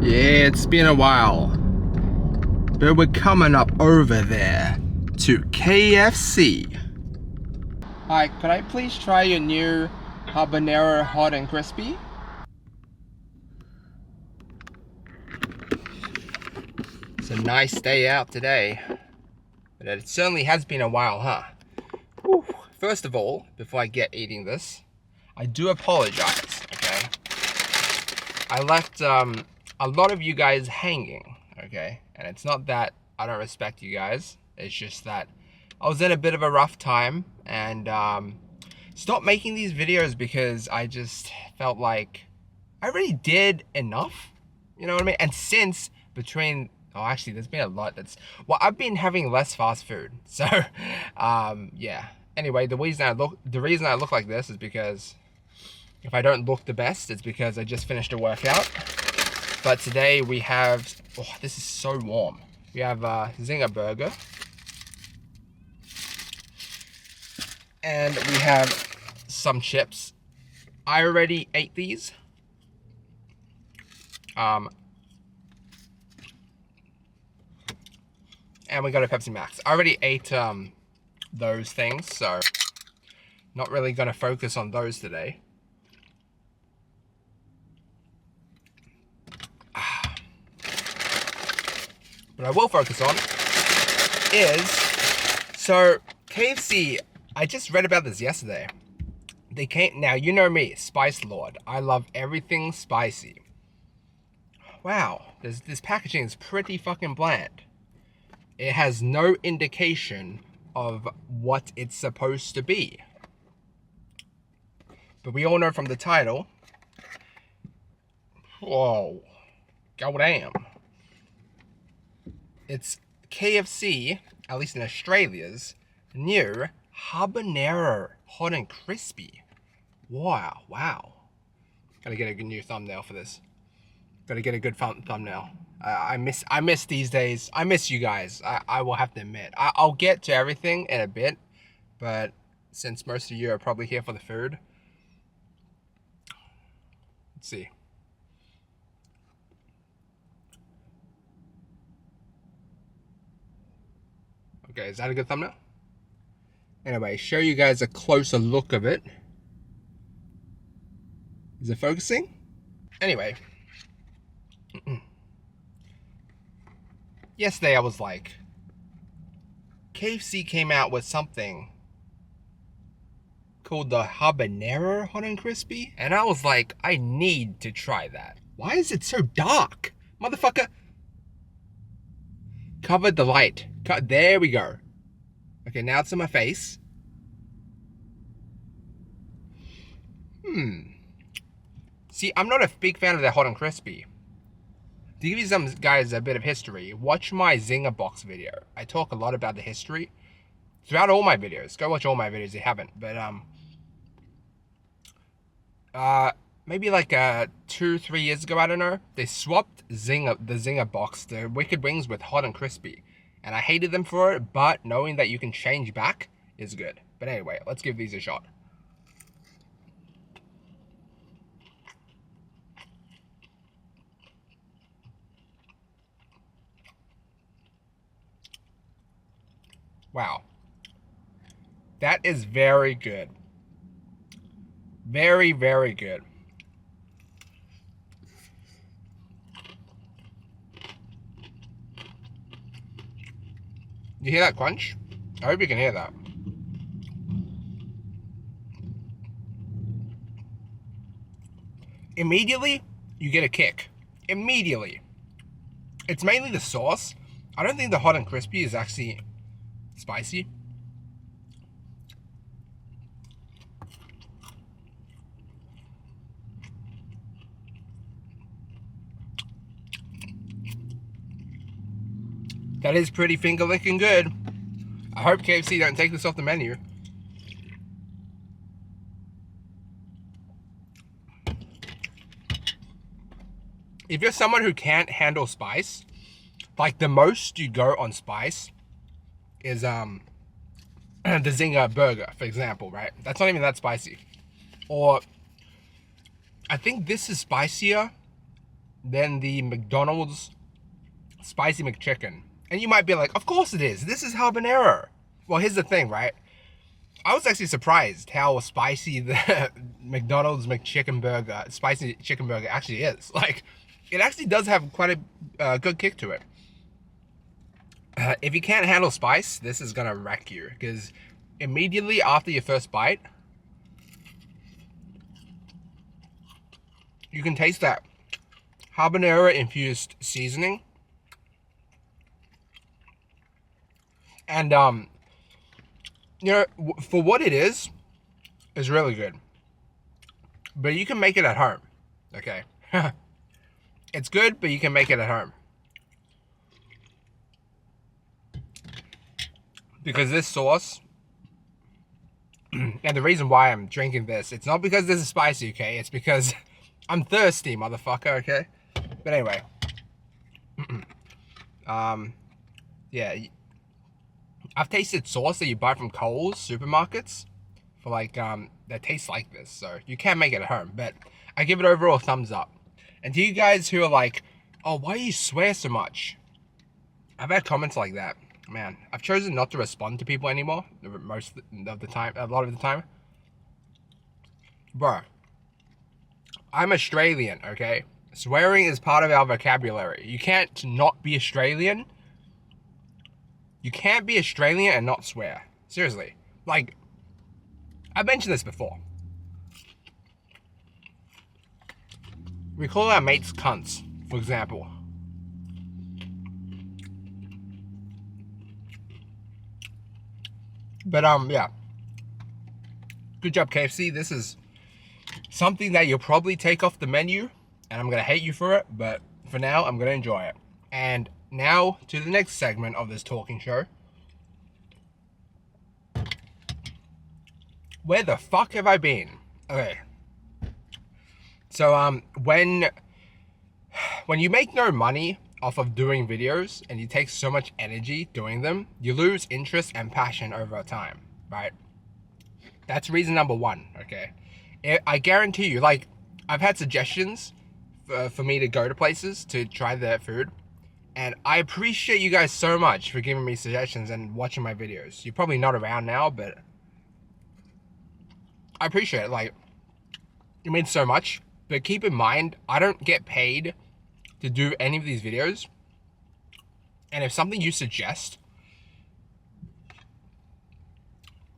Yeah, it's been a while, but we're coming up over there to KFC. Hi, could I please try your new Habanero hot and crispy? It's a nice day out today, but it certainly has been a while, huh? Whew. First of all, before I get eating this, I do apologize, okay? I left a lot of you guys hanging, okay? And it's not that I don't respect you guys, it's just that I was in a bit of a rough time and stopped making these videos because I just felt like I already did enough, you know what I mean? And since between, oh actually there's been a lot that's, well, I've been having less fast food, so yeah. Anyway, the reason I look like this is because if I don't look the best, it's because I just finished a workout. But today we have, oh, this is so warm. We have a Zinger burger. And we have some chips. I already ate these. And we got a Pepsi Max. I already ate those things, so not really gonna focus on those today. What I will focus on is, so KFC, I just read about this yesterday. They came, now you know me, Spice Lord. I love everything spicy. Wow, this packaging is pretty fucking bland. It has no indication of what it's supposed to be. But we all know from the title, whoa, goddamn. It's KFC, at least in Australia's, new Habanero hot and crispy. Wow, wow. Gotta get a good new thumbnail for this. Gotta get a good thumbnail. I miss these days. I miss you guys. I will have to admit. I'll get to everything in a bit, but since most of you are probably here for the food, let's see. Okay, is that a good thumbnail? Anyway, show you guys a closer look of it. Is it focusing? Anyway. Yesterday I was like, KFC came out with something called the Habanero hot and crispy, and I was like, I need to try that. Why is it so dark? Motherfucker. Covered the light. There we go. Okay, now it's in my face. See, I'm not a big fan of the hot and crispy. To give you some guys a bit of history, watch my Zinger box video. I talk a lot about the history throughout all my videos. Go watch all my videos if you haven't. But maybe like 2-3 years ago, I don't know, they swapped the Zinger box, the Wicked Wings, with hot and crispy. And I hated them for it, but knowing that you can change back is good. But anyway, let's give these a shot. Wow. That is very good. Very, very good. You hear that crunch? I hope you can hear that. Immediately, you get a kick. Immediately. It's mainly the sauce. I don't think the hot and crispy is actually spicy. That is pretty finger-licking good. I hope KFC don't take this off the menu. If you're someone who can't handle spice, like the most you go on spice is the Zinger burger, for example, right? That's not even that spicy. Or I think this is spicier than the McDonald's Spicy McChicken. And you might be like, of course it is. This is habanero. Well, here's the thing, right? I was actually surprised how spicy the McDonald's McChicken burger, spicy chicken burger actually is. Like, it actually does have quite a good kick to it. If you can't handle spice, this is gonna wreck you, because immediately after your first bite, you can taste that habanero infused seasoning. And you know, for what it is really good. But you can make it at home, okay? It's good, but you can make it at home. Because this sauce, and the reason why I'm drinking this, it's not because this is spicy, okay? It's because I'm thirsty, motherfucker, okay? But anyway. Yeah. I've tasted sauce that you buy from Coles supermarkets for like, that tastes like this. So you can make it at home, but I give it overall a thumbs up. And to you guys who are like, oh, why do you swear so much? I've had comments like that. Man, I've chosen not to respond to people anymore. Most of the time, a lot of the time. Bro, I'm Australian, okay? Swearing is part of our vocabulary. You can't not be Australian. You can't be Australian and not swear. Seriously. Like, I've mentioned this before. We call our mates cunts, for example. But, yeah. Good job, KFC. This is something that you'll probably take off the menu, and I'm going to hate you for it, but for now, I'm going to enjoy it. And now, to the next segment of this talking show. Where the fuck have I been? Okay. So, when you make no money off of doing videos and you take so much energy doing them, you lose interest and passion over time, right? That's reason number one, okay? I guarantee you, like, I've had suggestions for me to go to places to try their food, and I appreciate you guys so much for giving me suggestions and watching my videos. You're probably not around now, but I appreciate it. Like, it means so much. But keep in mind, I don't get paid to do any of these videos. And if something you suggest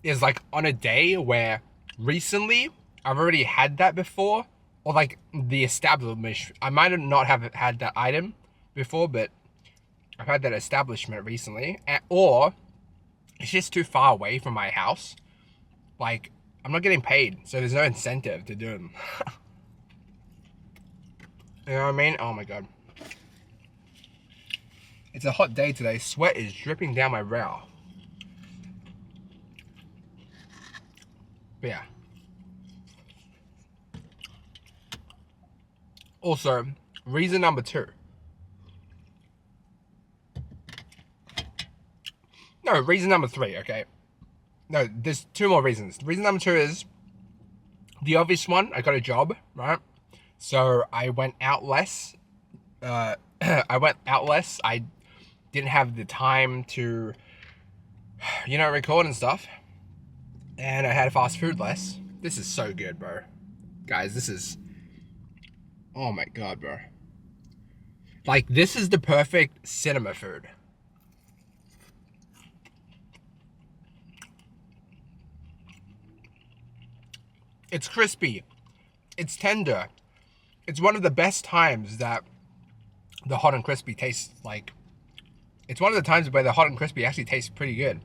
is like on a day where recently I've already had that before, or like the establishment, I might not have had that item before, but I've had that establishment recently, or it's just too far away from my house. Like, I'm not getting paid, so there's no incentive to do them. You know what I mean? Oh my god. It's a hot day today. Sweat is dripping down my brow. But yeah. Also, reason number two. No, reason number three, okay? No, there's two more reasons. Reason number two is the obvious one. I got a job, right? So I went out less. I didn't have the time to, you know, record and stuff. And I had fast food less. This is so good, bro. Guys, this is... Oh my god, bro. Like, this is the perfect cinema food. It's crispy. It's tender. It's one of the best times that the hot and crispy tastes like... It's one of the times where the hot and crispy actually tastes pretty good.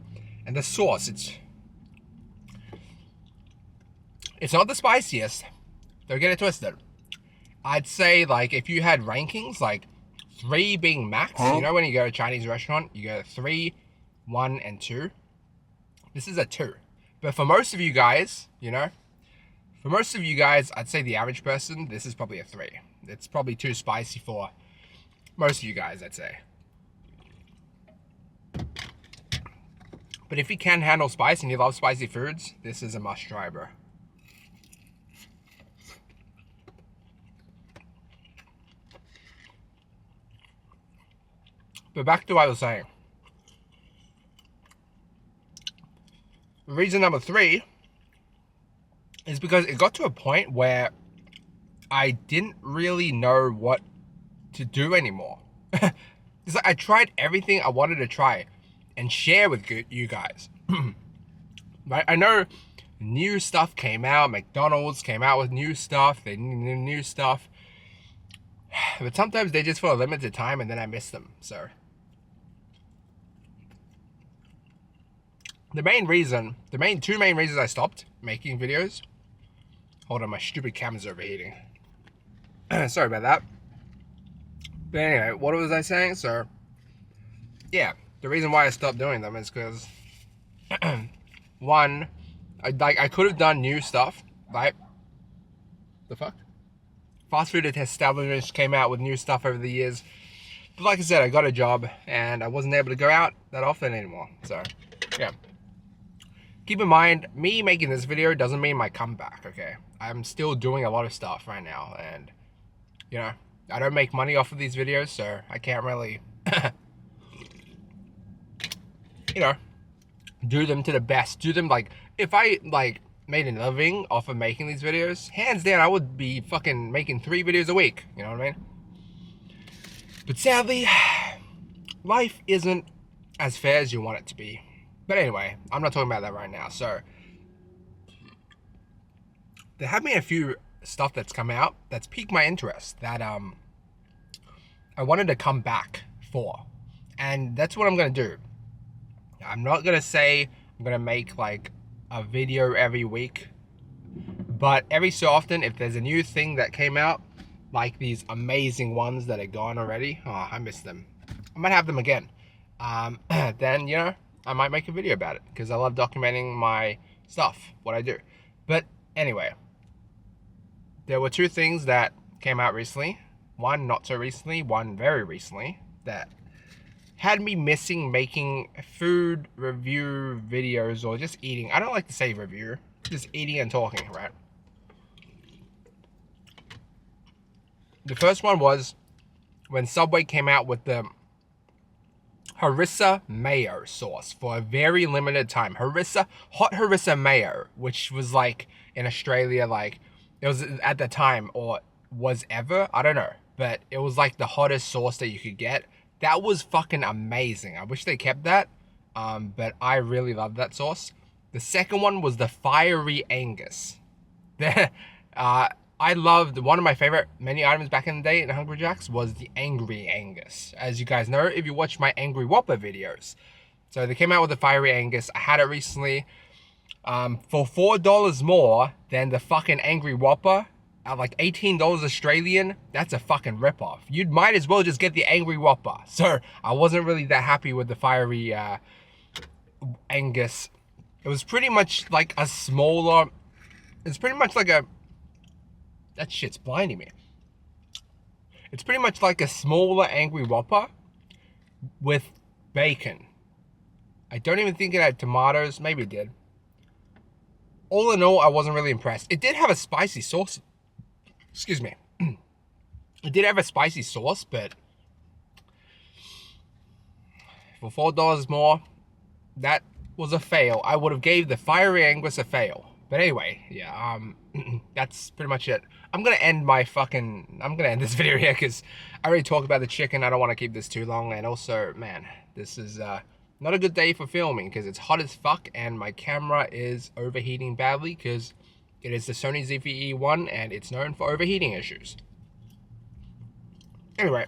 And the sauce, it's not the spiciest. Don't get it twisted. I'd say, like, if you had rankings, like 3 being max, you know when you go to a Chinese restaurant, you go 3, 1, and 2? This is a 2. But for most of you guys, you know, for most of you guys, I'd say the average person, this is probably a 3. It's probably too spicy for most of you guys, I'd say. But if you can handle spice and you love spicy foods, this is a must try, bro. But back to what I was saying. Reason number 3 is because it got to a point where I didn't really know what to do anymore. It's like I tried everything I wanted to try and share with you guys. Right? I know new stuff came out. McDonald's came out with new stuff. They need new stuff. But sometimes they just for a limited time and then I miss them. So the two main reasons I stopped making videos. Hold on, my stupid camera's overheating. Sorry about that. But anyway, what was I saying? So yeah, the reason why I stopped doing them is because one, I could have done new stuff, right? The fuck? Fast food establishments came out with new stuff over the years. But like I said, I got a job and I wasn't able to go out that often anymore. So, yeah. Keep in mind, me making this video doesn't mean my comeback, okay? I'm still doing a lot of stuff right now and, you know, I don't make money off of these videos, so I can't really, you know, do them to the best. Do them like, if I like made a living off of making these videos, hands down, I would be fucking making 3 videos a week. You know what I mean? But sadly, life isn't as fair as you want it to be. But anyway, I'm not talking about that right now. So there have been a few stuff that's come out that's piqued my interest that I wanted to come back for, and that's what I'm gonna do. I'm not gonna say I'm gonna make like a video every week, but every so often, if there's a new thing that came out, like these amazing ones that are gone already, oh, I miss them, I might have them again, then, you know, I might make a video about it, because I love documenting my stuff, what I do. But anyway, there were 2 things that came out recently, one not so recently, one very recently, that had me missing making food review videos or just eating. I don't like to say review, just eating and talking, right? The first one was when Subway came out with the Harissa Mayo sauce for a very limited time. Harissa, hot Harissa Mayo, which was like in Australia, like it was at the time, or was ever, I don't know, but it was like the hottest sauce that you could get. That was fucking amazing. I wish they kept that, but I really love that sauce. The second one was the Fiery Angus. I loved, one of my favorite menu items back in the day in Hungry Jack's was the Angry Angus. As you guys know, if you watch my Angry Whopper videos. So they came out with the Fiery Angus. I had it recently for $4 more than the fucking Angry Whopper. At like $18 Australian, that's a fucking ripoff. You might as well just get the Angry Whopper. So I wasn't really that happy with the Fiery Angus. It was pretty much like a smaller, it's pretty much like a, that shit's blinding me. It's pretty much like a smaller Angry Whopper with bacon. I don't even think it had tomatoes. Maybe it did. All in all, I wasn't really impressed. It did have a spicy sauce. Excuse me. It did have a spicy sauce, but for $4 more, that was a fail. I would have gave the Fiery Angus a fail. But anyway, yeah, that's pretty much it. I'm gonna end this video here because I already talked about the chicken. I don't want to keep this too long. And also, man, this is not a good day for filming because it's hot as fuck and my camera is overheating badly because it is the Sony ZV-E1 and it's known for overheating issues. Anyway,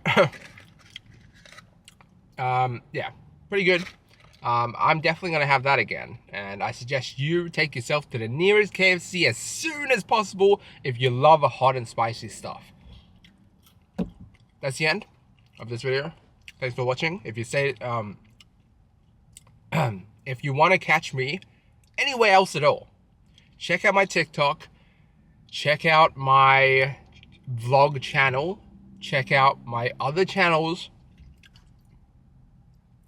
yeah, pretty good. I'm definitely going to have that again. And I suggest you take yourself to the nearest KFC as soon as possible if you love a hot and spicy stuff. That's the end of this video. Thanks for watching. If you say, if you want to catch me anywhere else at all, check out my TikTok, check out my vlog channel, check out my other channels.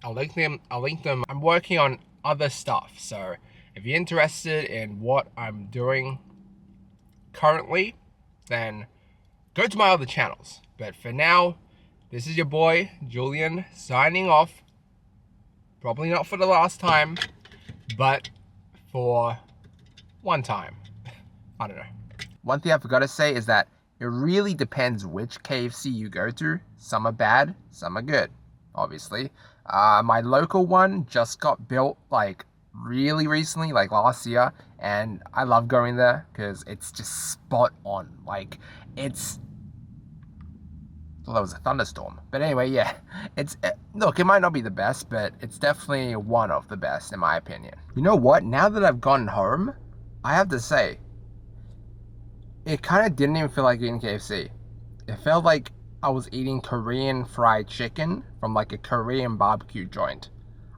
I'll link them. I'm working on other stuff, so if you're interested in what I'm doing currently, then go to my other channels. But for now, This is your boy, Julian, signing off. Probably not for the last time, but for one time. I don't know. One thing I forgot to say is that it really depends which KFC you go to. Some are bad, some are good, obviously. My local one just got built like really recently, like last year, and I love going there because it's just spot on. Like, it's... Well, that was a thunderstorm. But anyway, yeah, look, it might not be the best, but it's definitely one of the best in my opinion. You know what? Now that I've gone home, I have to say, it kind of didn't even feel like eating KFC. It felt like I was eating Korean fried chicken from like a Korean barbecue joint.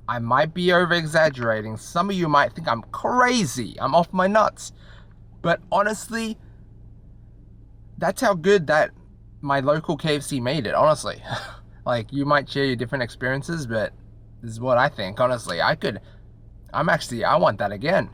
I might be over exaggerating. Some of you might think I'm crazy. I'm off my nuts. But honestly, that's how good that my local KFC made it, honestly. Like, you might share your different experiences, but this is what I think, honestly. I want that again.